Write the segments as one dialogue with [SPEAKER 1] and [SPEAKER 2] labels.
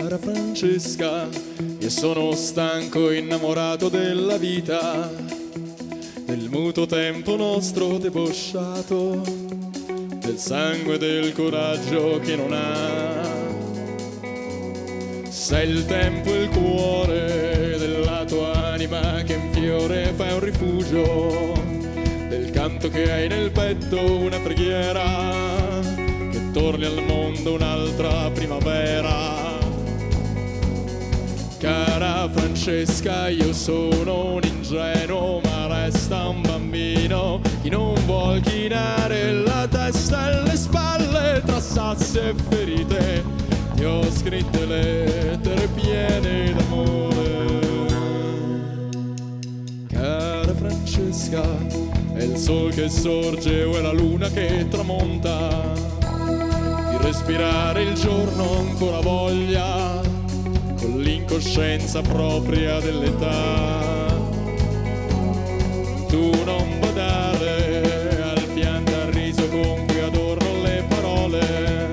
[SPEAKER 1] Cara Francesca, io sono stanco, innamorato della vita, del muto tempo nostro debosciato, del sangue e del coraggio che non ha. Sei il tempo e il cuore della tua anima che in fiore fai un rifugio, del canto che hai nel petto una preghiera, che torni al mondo un'altra primavera. Cara Francesca, io sono un ingenuo ma resta un bambino, chi non vuol chinare la testa e le spalle tra sassi e ferite. Ti ho scritte lettere piene d'amore. Cara Francesca, è il sol che sorge o è la luna che tramonta, di respirare il giorno ancora voglia, con l'incoscienza propria dell'età. Tu non badare al pianto, al riso con cui adorno le parole,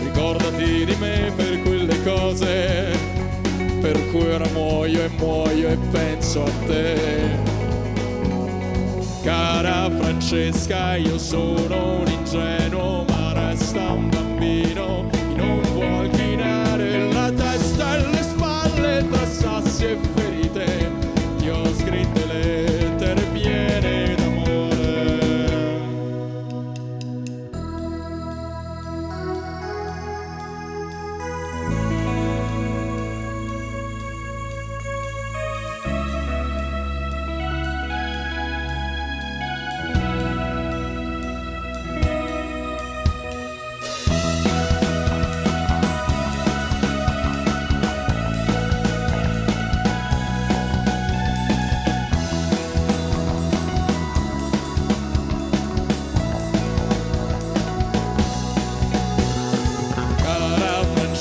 [SPEAKER 1] ricordati di me per quelle cose per cui ora muoio e penso a te. Cara Francesca, io sono un ingenuo ma resta un bambino, chi non vuol chinare la testa e le spalle tra sassi e ferite. Ti ho scritte lettere piene d'amore.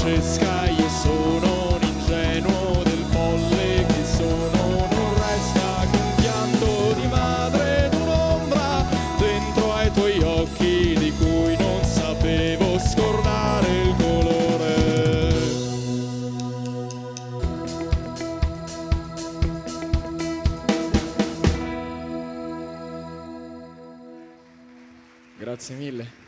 [SPEAKER 1] Io sono un ingenuo del folle che sono, non resta che un pianto di madre ed un'ombra dentro ai tuoi occhi di cui non sapevo scordare il colore. Grazie mille.